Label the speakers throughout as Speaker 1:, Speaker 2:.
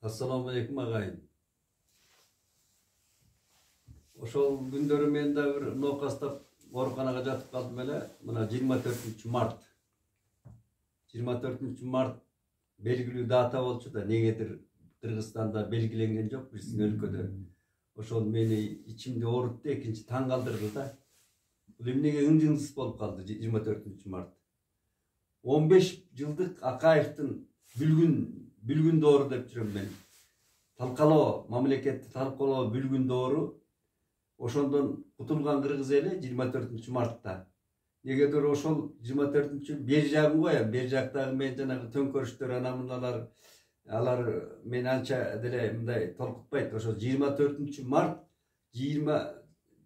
Speaker 1: Assalamu alaikum agayın. Oşol gündörü men de bir nokastap Orkanaga jatıp kaldım ele. Mına 24 Mart. 24 Mart belgili data bolçu da negedir Kırgızstanda belgilengen jok bizdin өлkөdө. Oşol meni içimde oruttu, ekinci taң kaldırdı da. Bu emnege ıngınsız bolup kaldı 24 Mart. 15 yıldık Akayev'tin Bülgün doğru dep жүрөм мен. Talkaloo, mamleketти talkaloo Bülgün doğru. Oşondan kutulgan Kırgız eli 24 Mart'ta. Negedir oşol 24 bir jagın koya, bir jagdagı men janagı tönkörüştөр anamınalar alar men ança dele mындай tolkutpayt. Oşol 24 Mart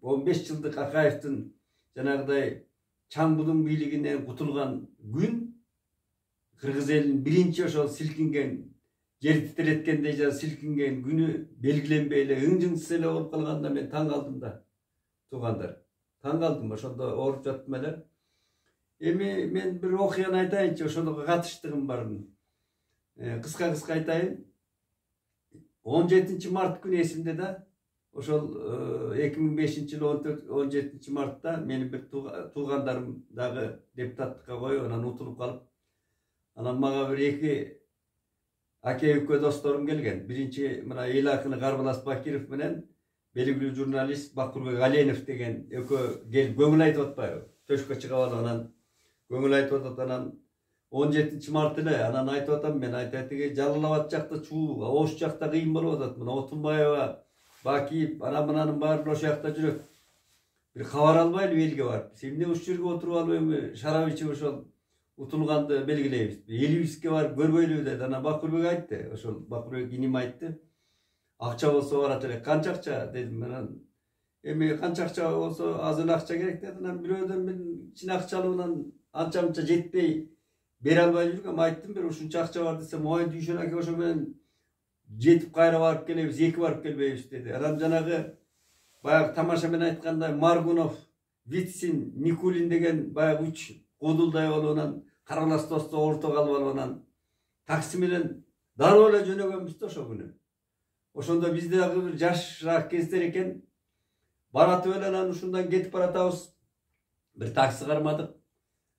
Speaker 1: 15 yıldık Akayev'tin janagıday Çambudun biylигинен kutulgan gün Kırgız elinin birinci oşol silkingen yer titretkende silkingen günü belgilenbeyle ıngınsız ele olup kalganda men taң kaldım da tugandar. Taң kaldım oşonda orup jattım ele. Эми мен bir окуяны айтайынчы, ошондо катыштыгым бар. Кыска айтайын. 17 Mart günü esimde de oşol 2005-yılı 17 Mart'ta meni bir tuğandarım dağı deputatlıkka koyup ondan utulup kalıp anam maga bir eki ake ökö dostorum gelgen. Birinci mına el akını Garbalas Bakirov menen belgili jurnalist Bakırбек Alenov degen ökö gelip көңүл айтып atpayбы. Төшкө чыгып алып анан көңүл айтып атат анан 17 Mart эле анан айтып атам мен айтатыгы Жалал-Абад жакта чуу, Ош жакта кыйын болуп атат. Мына Отунбаева, Бакиев, анан баары ошол жакта жүрөт. Bir кабар албайлы элге барып. Эмне ушул жерге отуруп алып эми шарап ичип ошол утулганды белгилейбиз. Элибизге барып көрбөйлү деди. Анан Bakırбек айтты. Ошол Bakırбек иним айтты. Акча болсо барат элек. Канча акча дедим мен. Эми канча акча болсо аз эле акча керек деди. Анан бирөөдөн мен ичине акчалуудан анча-мынча жетпей бере албай жүргөм. Айттым бир ушунча акча бар десем, ой дүйшөн аке ошо менен жетип кайра барып келебиз, эки барып келбейбиз деди. Анан жанагы баягы тамаша менен айткандай Маргунов, Витсин, Никулин деген баягы 3 кодулдай болуп анан Каралас досто орто калып алып анан такси менен дароо эле жөнөгөнбүз да ошол күнү. Ошондо бизде дагы бир жашыраак кездер экен. Баратып эле анан ушундан кетип баратабыз. Бир такси кармадык.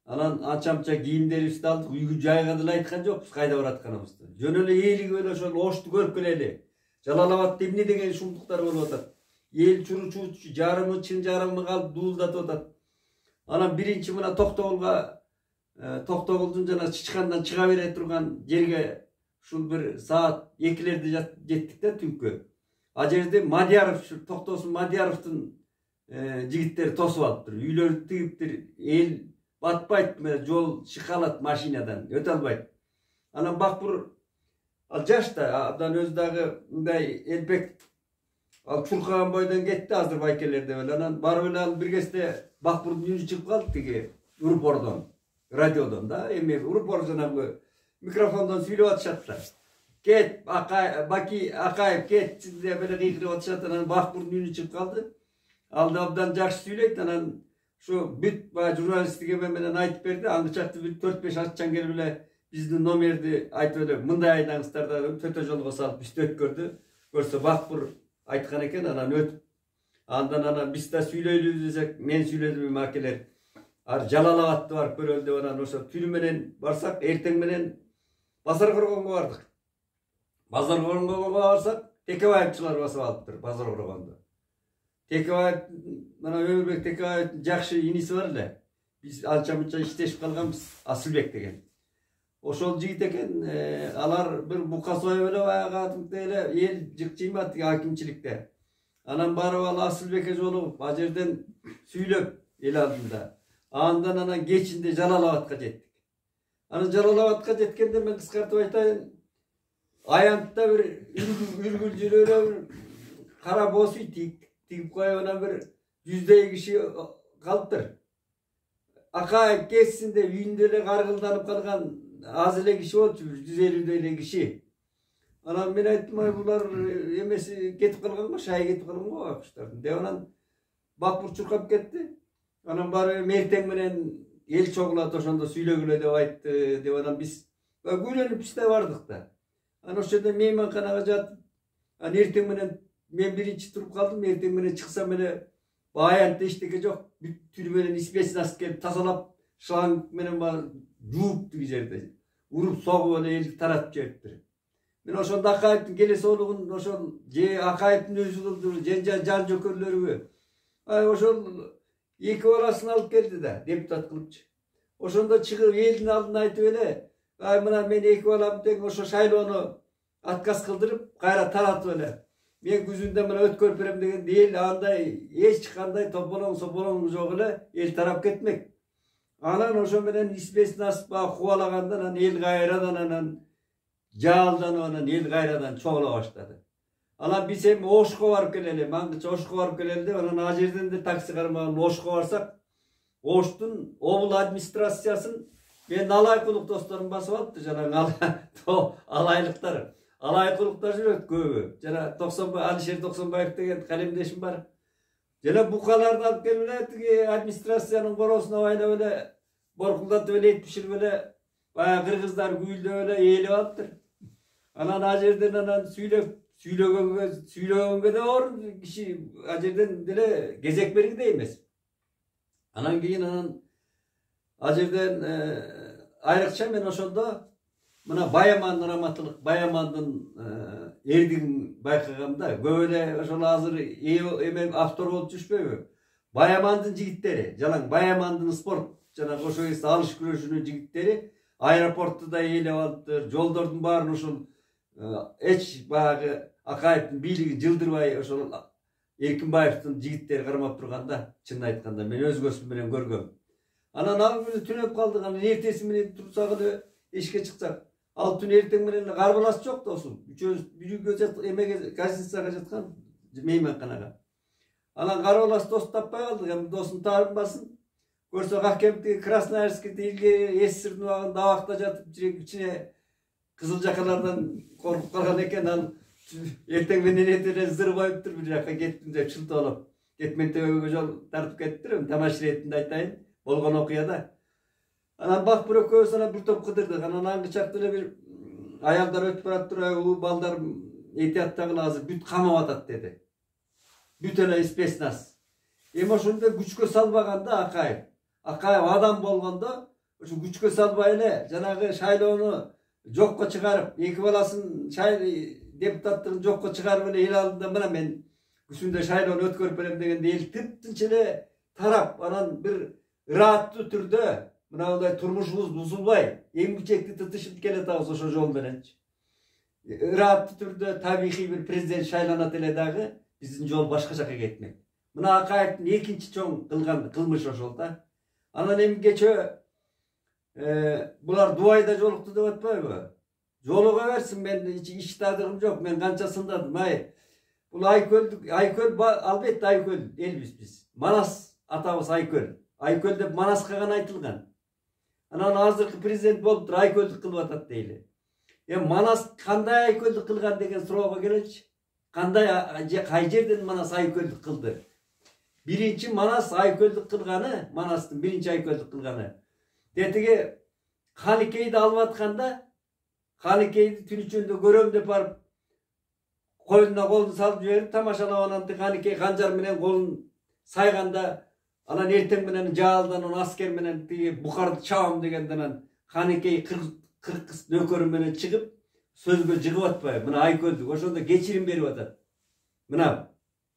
Speaker 1: Анан анча-мынча кийимдерибизди алдык. Үйгө жайга деле айткан жокпуз кайда баратканыбызды. Жөн эле ээлиги эле ошол Ошту көрүп келели. Жалал-Абадта эмне деген шумдуктар болуп атат. Эл чуручу жарымы, чын жарымы калып дуулдатып атат. Анан биринчи мына Токтогулдун жана Чычкандан чыга бере турган жерге ушул бир саат 2-лерде жеттик да түнкү. А жерде Мадияров, Токтосун Мадияровдун жигиттери тосуп алыптыр. Үйлөрдү тигиптир. Эл батпайт, жол шыкалат машинадан, өтө албайт. Анан Бакбур ал жашта, абдан өзү дагы мындай элбек ал чуркаган бойдон кетти азыр байкелерде эле. Анан барып эле ал бир кезде Бакбурдун үнү чыгып калды тиги Урупордон, радиодон да. Эми Урупор жанагы микрофондон сүйлөп атышат. Кет, Акаев кет деп эле кыйкырып атышат. Анан Бакбурдун үнү чыгып калды. Ал да абдан жакшы сүйлөйт. Анан şu büt bayağı jurnalistike menен айтып берди. Аңгычакты bir 4-5 атчан келип эле биздин номерди айтып эле мындай айдаңыздар деп төтө жолго салып бизди өткөрдү. Көрсө Бакбур айткан экен, анан өтүп. Андан анан биз да сүйлөйлү десек, мен сүйлөдүм акелер. Жалал-Абадты барып көрөлү деп анан ошо түнү менен барсак, эртең менен Базар Коргонго бардык. Базар Коргонго барсак, Текебаевчылар басып алыптыр Базар Коргондо. Текебаев, мына Өмүрбек Текебаевдин жакшы иниси бар эле. Биз анча-мынча иштешип калганбыз, Асылбек деген. Ошол жигит экен, алар бир Букасоев эле баягы эле эл жыкчыймат акимчиликте. Анан барып ал Асылбекке жолугуп, а жерден сүйлөп эл алдында. Андан анан кечинде Жалал-Абадка жеттик. Анан Жалал-Абадка жеткенде мен кыскартып айтайын, аянтта бир үргүл жүрөөлө бир кара боз үй тигип коюп анан бир 100 киши калыптыр. Акаев кетсинде үйүндө эле каргылданып калган аз эле киши болчу, 150 эле киши. Анан мен айттым, ай булар эмеси кетип калган го, шай кетип калган го акчтардын деп анан Бакбур чуркап кетти. Анан барып эртең менен эл чогулат ошондо сүйлөгүлө деп айтты деп анан биз күйлөнүп иште бардык да. Ana ошо жерде мейманканага жатып, ана эртең менен мен биринчи туруп калдым. Эртең менен чыксам эле аянтта эчтеке жок. Бүт түйү менен испесин астып келип тазалап, шланг менен бар жууп тиги жерде. Уруп согуп эле элди таратып жибериптир. Мен ошондо Акаевдин келес оолугун ошол же Акаевдин өзү кылдыр, же жан жөкөрлөрүбү. Ошол эки баласын алып келди да, депутат кылыпчы. Ошондо чыгып элдин алдына айтып эле, мына мен эки балам тең ошо шайлоону отказ кылдырып, кайра таратып эле. Мен күзүндө мына өткөрүп берем дегенде эл андай эч кандай тополоң жок эле эл тарап кетмек. Анан ошо менен испесин асып кубалагандан анан эл кайрадан анан жаалданып анан эл кайрадан чогула баштады. Анан биз эми Ошко барып келели, маңгыча Ошко барып келели деп анан ал жерден де такси кармаган Ошко барсак, Оштун обул администрациясын мен алайкулук досторум басып алыпты, жанагы алайлыктар. Алайкулуктар жүрөт көбү. Жана Алишер Токсонбаев деген калемдешим бар. Жана букаларды алып келип эле тиги администрациянын короосуна байлап эле боркулдатып эле эт биширип эле баягы кыргыздар күйүлдөп эле ээлеп алыптыр. Анан ал жерден анан сүйлөгөнгө да орун киши ал жерден деле кезек бергидей эмес. Анан кийин ал жерден айрыкча мен ошондо мына Баямандын раматылык, Баямандын эрдигин байкагамда көп эле ошол азыр эме автор болуп жүрүшпөйбү? Баямандын жигиттери, жалаң Баямандын спорт жанагы ошо кезде алыш күрөшүнүн жигиттери аэропорту да ээлеп алыптыр, жолдордун баарын ошол эч баягы Акаевдин бийлиги жылдырбай ошол Эркинбаевдин жигиттери кармап турганда, чынын айтканда мен өз көзүм менен көргөм. Анан ал күнү түнөп калдык, анан эртеси менен турсак эле эшикке чыксак, ал түн эртең менен карбалас жок досум. Үчөөбүз бирүүгө эмеге гостиницага жаткан мейманканага. Анан карбалас дос таппай калдык, эми досун таарынбасын. Көрсөк Аккемтиги Красноярский тилге эсирдин убагында абакта жатып, ичине кызыл жакалардан коркуп калган экен. Ал эртең менен этеле зыр коюптур, бир жака кеттим деп шылтоолоп. Кетментебеге жол тартып кетиптир, тамаш иретинде айтайын, болгон окуяда. Анан бак бир экөөбүз анан бир топ кыдырдык. Анан аңгы чакта эле бир аялдар өтүп бараптыр, у балдар этияттагыла азыр бүт камап атат деди. Бүт эле испеснас. Эми ошондо күчкө салбаганда Акаев адам болгондо ошо күчкө салбай эле жанагы шайлоону жокко чыгарып, эки баласын депутаттыгын жокко чыгарып эле эл алдында мына мен күзүндө шайлоону өткөрүп берем дегенде эл тыптынч эле тарап, анан бир ырааттуу түрдө мындай турмушубуз бузулбай, эмгичекти тытышып келатабыз ошо жол мененчи. Ырааттуу түрдө табигый бир президент шайланат эле дагы биздин жол башка жака кетмек. Мына Акаевдин экинчи чоң кылган кылмышы ошол да. Анан эми кечээ булар Дубайда жолукту деп атпайбы? Жолуга берсин, мен ич тадырым жок, мен канча сындадым. Бул Айкөл албетте Айкөл элбиз биз. Манас атабыз Айкөл. Айкөл деп Манаска гана айтылган. Анан азыркы президент болуптур, Айкөлдүк кылып атат дейли. Эми Манас кандай Айкөлдүк кылган деген суроого келеличи. Кандай кай жерден Манас Айкөлдүк кылды? Биринчи Манас Айкөлдүк кылганы, Манастын биринчи Айкөлдүк кылганы. Тетиги Каныкейди алып атканда, Каныкейди түн ичинде көрөм деп барып, коюнуна колун салып жиберип, тамашалап анан Каныкей канжар менен колун сайганда, анан эртең менен жаалдан аскер менен тиги букарды чабам дегенден Каныкей кыргыз нөкөрү менен чыгып, сөзгө жыгып атпайбы? Мына Айкөлдүк ошондо кечирим берип атат. Мына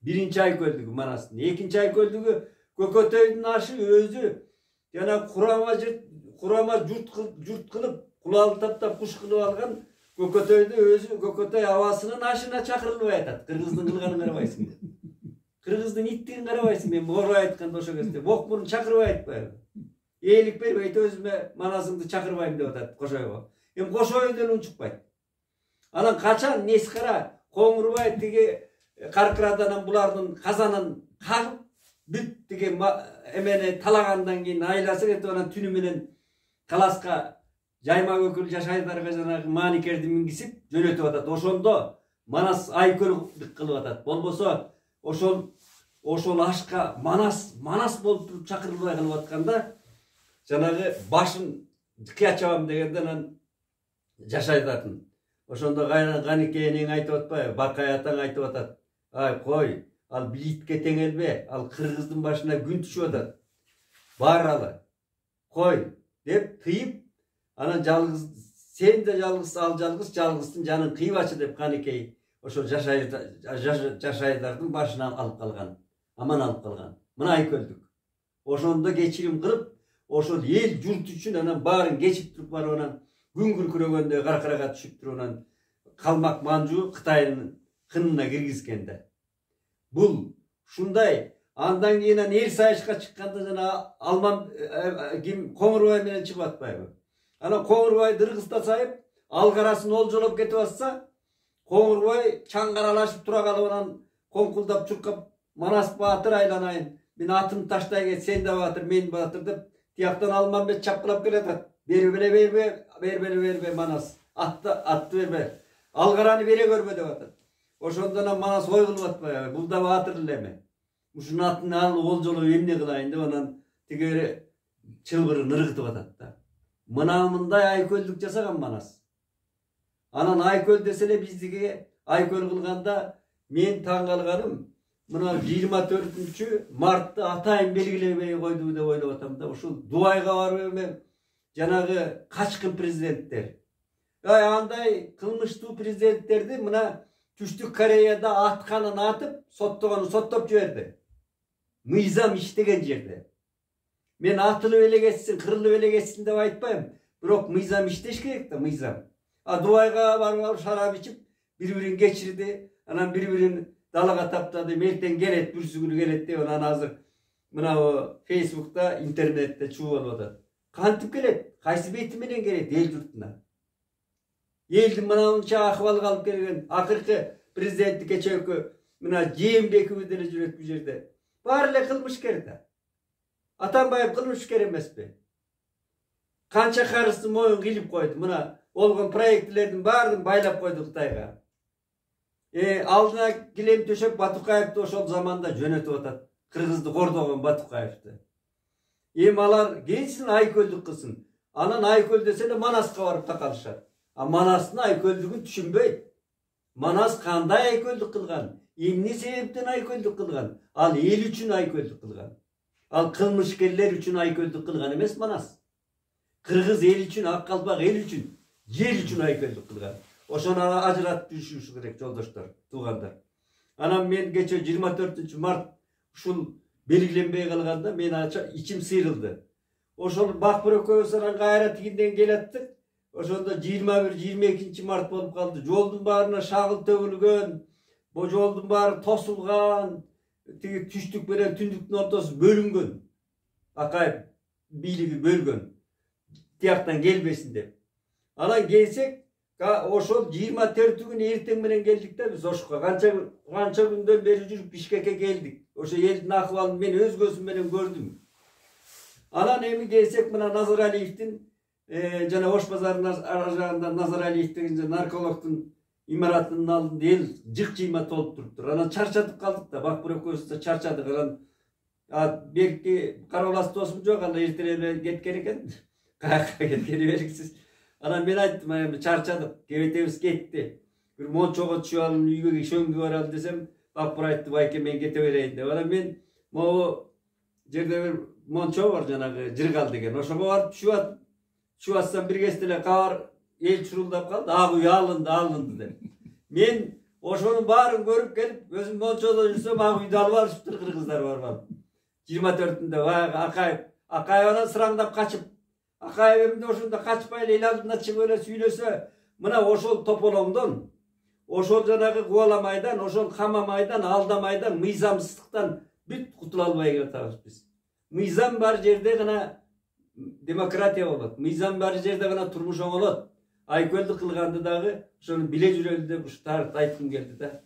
Speaker 1: биринчи Айкөлдүгү Манастын, экинчи Айкөлдүгү Көкөтөйдүн ашы өзү жана курама журт кылып, кулалы таптап куш кылып алган Көкөтөйдү өзү Көкөтөй абасынын ашына чакырылбай атат. Кыргыздын кылганын карабайсың деп. Кыргыздын иттигин карабайсың, мен орой айтканда ошо кезде. Бок мурун чакырбай атпайбы? Ээлик бербей өзүмө Манасыңды чакырбайм деп атат Кошойго. Эми Кошойдон унчукпайт. Анан качан Нескара, Коңурбай тиги Каркырадан булардын казанын кагып, бүт тиги эмени талагандан кийин айласы кетип анан түнү менен Таласка жайма өкүл Жашайдарга жанагы маникерди мингисип жөнөтүп атат. Ошондо Манас Айкөлдүк кылып атат. Болбосо ошол ашка Манас болуп туруп чакырылбай кылып атканда жанагы башын кыя чабам дегенде анан Жашайдардын Ошондо Канекең айтып атпайбы, Бакай атаң айтып атат. Ай кой, ал билитке теңелбе, ал кыргыздын башына күн түшүп атат. Баралы. Кой деп тыйып, анан жалгыз сен де жалгыз, ал жалгыздын жанын кыйбачы деп Канекей ошо жашайдардын башынан алып калган. Аман алып калган. Мына айкөлдүк. Ошондо кечирим кылып, ошол эл журт үчүн анан баарын кечип туруп барып анан күн күркүрөгөндө каркарага түшүп туруп анан калмак манжу Кытайдын кынына киргизгенде. Бул ушундай. Андан кийин эр сайышка чыкканда жана Алман ким Коңурбай менен чыгып атпайбы? Анан Коңурбай дыргызда сайып, алгарасын олжолоп кетип атса, Коңурбай чаңгаралашып тура калып анан коңкулдап чуркап, Манас Баатыр айланайын, мен атымды таштай кет, сен де Баатыр, мен Баатыр деп, тияктан Алманбет чапкылап келатат. Бербе Манас. Атты бербе. Алгараны бере көрбө деп атат. Ошондон Манас ой кылып атпайбы? Бул да Баатыр элеме? Ушунун атын алып олжолоп эмне кылайын деп анан тигери чылбырын ыргытып атат да. Мына мындай айкөлдүк жасаган Манас. Анан айкөл десе эле биздиге айкөл кылганда мен таң калганым, мына 24 мартты атайын белгилебей койду деп ойлоп атам да. Ушул Дубайга барып эме жанагы качкын президенттер. Андай кылмыштуу президенттерди мына Түштүк Кореяда атканын атып, соттогонун соттоп жиберди. Мыйзам иштеген жерде. Мен атылып эле кетсин, кырылып эле кетсин деп айтпайм. Бирок мыйзам иштеш керек да, мыйзам. Дубайга барып шарап ичип, бири-бирин кечирди, анан бири-бирин далага таптады, мертең келет, бүрсүгүнү келет деп анан азыр мына Facebook'та, интернетте чуу болуп атат. Кантип келет? Кайсы бети менен келет эл журтуна? Элдин мынанча акыбалга алып келген акыркы президенти кечээкү мына Жээнбеков деле жүрөт бул жерде. Баары эле кылмышкер да. Атамбаев кылмышкер эмеспи? Канча карызды моюн кыйлып койду. Мына болгон проектилердин баарын байлап койду Кытайга. Алдына килем төшөп Батукаевди ошол заманда жөнөтүп атат. Кыргызды кордогон Батукаевди. Алар келсин айкөлдүк кылсын. Анан айкөл десе эле Манаска барып такалышат. Манастын айкөлдүгүн түшүнбөйт. Манас кандай айкөлдүк кылган? Эмне себептен айкөлдүк кылган? Ал эл үчүн айкөлдүк кылган. Ал кылмышкерлер үчүн айкөлдүк кылган эмес Манас. Кыргыз эл үчүн, ак калпак эл үчүн, жер үчүн айкөлдүк кылган. Ошону ажыратып түшүш керек жолдоштор, туугандар. Анан мен кече 24 март ушул белгиленбей калганда мен ичим сыйрылды. Ошол Бакбыр экөөбүз анан кайра тигинден келаттык. Ошондо 21-22 март болуп калды. Жолдун баарына шагыл төгүлгөн, бу жолдун баары тосулган, тиги түштүк менен түндүктүн ортосу бөлүнгөн. Акаев бийлиги бөлгөн. Тияктан келбесин деп. Анан келсек, ошол 24 күн эртең менен келдик да биз Ошко. Канча күндөн бери жүрүп Бишкекке келдик. Ошо элдин акыбалын мен өз көзүм менен көрдүм. Анан эми келсек, мына Назаралиевдин жана Ош базарынын аржагында Назаралиев деген наркологдун имаратынын алдында эл жык-жыйма толуп туруптур. Анан чарчатып калдык да, Бакбыр экөөбүз да чарчадык. Анан берки карабалас досум жок, анда эртерээк кеткен экен. Каяка кеткени белгисиз. Анан мен айттым, эми чарчадык, кебетебиз кетти. Бир мончого түшүп алып үйгө шөңгү баралы десем, Бакбыр айтты, байке мен кете берейин деп. Анан мен могу жерде бир мончо бар, жанагы Жыргал деген. Ошого барып түшүп атсам бир кезде эле кабар эл чурулдап калды, ак үй алынды деп. Мен ошонун баарын көрүп келип, өзүм мончодо жүрсөм, ак үйдү алып алышыптыр кыргыздар барып. 24-ндө баягы Акаев анан сыраңдап качып, Акаев эмне ошондо качпай эле эл алдына чыгып эле сүйлөсө, мына ошол тополоңдон, ошол жанагы кубаламайдан, ошол камамайдан, алдамайдан, мыйзамсыздыктан бүт кутула албай келатабыз биз. Мыйзам бар жерде гана демократия болот. Мыйзам бар жерде гана турмуш оңолот. Айкөлдүк кылганды дагы ошону биле жүрөлү деп ушу тарыхты айткым келди да.